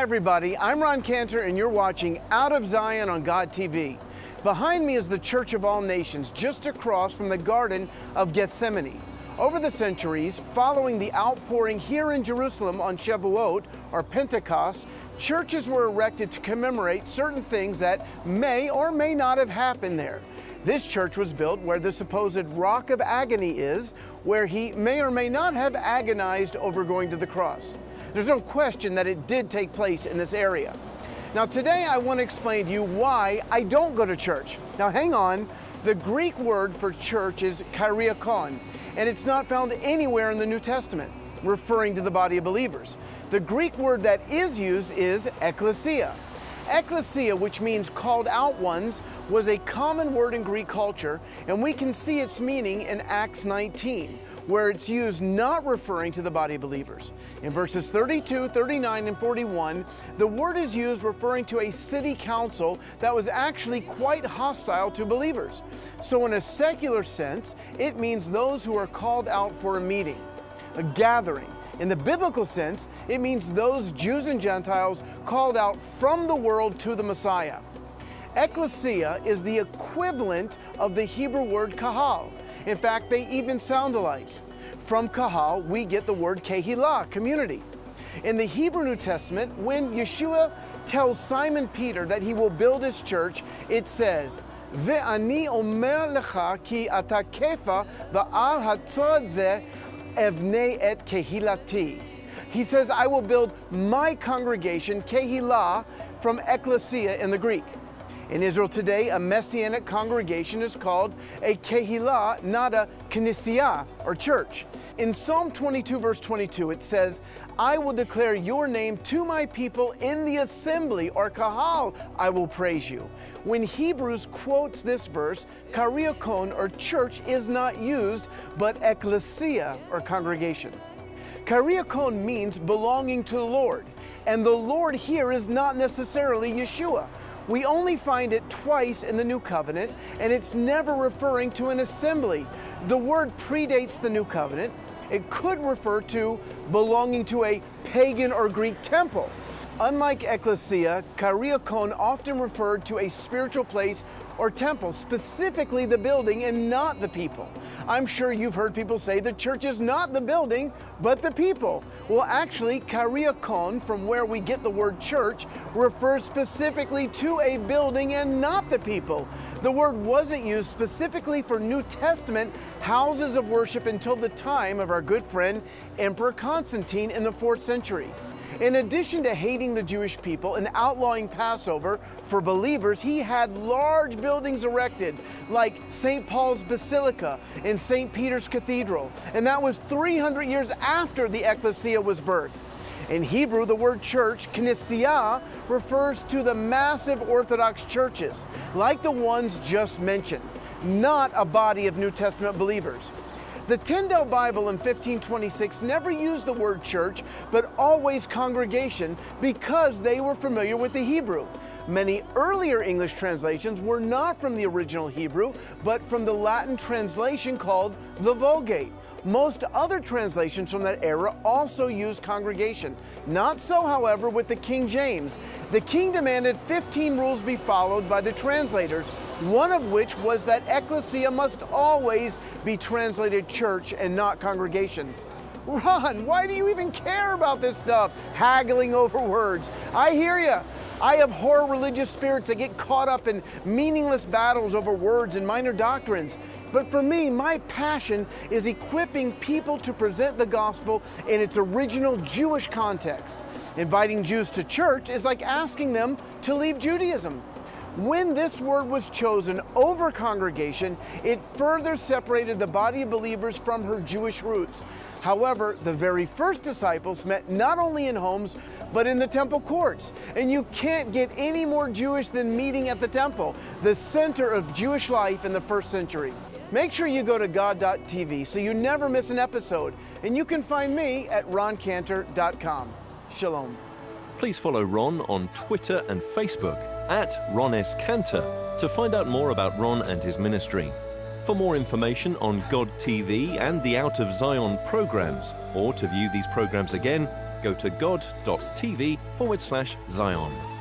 everybody, I'm Ron Cantor and you're watching Out of Zion on God TV. Behind me is the Church of All Nations, just across from the Garden of Gethsemane. Over the centuries, following the outpouring here in Jerusalem on Shavuot, or Pentecost, churches were erected to commemorate certain things that may or may not have happened there. This church was built where the supposed rock of agony is, where he may or may not have agonized over going to the cross. There's no question that it did take place in this area. Now today I want to explain to you why I don't go to church. Now hang on, the Greek word for church is kyriakon, and it's not found anywhere in the New Testament, referring to the body of believers. The Greek word that is used is ekklesia. Ekklesia, which means called out ones, was a common word in Greek culture, and we can see its meaning in Acts 19, where it's used not referring to the body of believers. In verses 32, 39, and 41, the word is used referring to a city council that was actually quite hostile to believers. So in a secular sense, it means those who are called out for a meeting, a gathering. In the biblical sense, it means those Jews and Gentiles called out from the world to the Messiah. Ekklesia is the equivalent of the Hebrew word kahal. In fact, they even sound alike. From kahal, we get the word kehilah, community. In the Hebrew New Testament, when Yeshua tells Simon Peter that he will build his church, it says, "Ve'ani omer lecha ki ata kefa va'al hatzad zeh evnei et kehilati." He says, I will build my congregation, kehilah, from ekklesia in the Greek. In Israel today, a Messianic congregation is called a kehilah, not a knessia, or church. In Psalm 22, verse 22, it says, I will declare your name to my people in the assembly, or kahal, I will praise you. When Hebrews quotes this verse, kyriakon, or church, is not used, but ekklesia, or congregation. Kyriakon means belonging to the Lord, and the Lord here is not necessarily Yeshua. We only find it twice in the New Covenant, and it's never referring to an assembly. The word predates the New Covenant. It could refer to belonging to a pagan or Greek temple. Unlike ekklesia, kyriakon often referred to a spiritual place or temple, specifically the building and not the people. I'm sure you've heard people say the church is not the building, but the people. Well, actually, kyriakon, from where we get the word church, refers specifically to a building and not the people. The word wasn't used specifically for New Testament houses of worship until the time of our good friend, Emperor Constantine, in the 4th century. In addition to hating the Jewish people and outlawing Passover for believers, he had large buildings erected like St. Paul's Basilica and St. Peter's Cathedral, and that was 300 years after the Ekklesia was birthed. In Hebrew, the word church, knessia, refers to the massive Orthodox churches, like the ones just mentioned, not a body of New Testament believers. The Tyndale Bible in 1526 never used the word church, but always congregation, because they were familiar with the Hebrew. Many earlier English translations were not from the original Hebrew, but from the Latin translation called the Vulgate. Most other translations from that era also used congregation. Not so, however, with the King James. The king demanded 15 rules be followed by the translators, one of which was that ekklesia must always be translated church and not congregation. Ron, why do you even care about this stuff? Haggling over words. I hear you. I abhor religious spirits that get caught up in meaningless battles over words and minor doctrines. But for me, my passion is equipping people to present the gospel in its original Jewish context. Inviting Jews to church is like asking them to leave Judaism. When this word was chosen over congregation, it further separated the body of believers from her Jewish roots. However, the very first disciples met not only in homes, but in the temple courts. And you can't get any more Jewish than meeting at the temple, the center of Jewish life in the 1st century. Make sure you go to God.tv so you never miss an episode. And you can find me at roncantor.com. Shalom. Please follow Ron on Twitter and Facebook at Ron S. Cantor to find out more about Ron and his ministry. For more information on God TV and the Out of Zion programs, or to view these programs again, go to god.tv/Zion.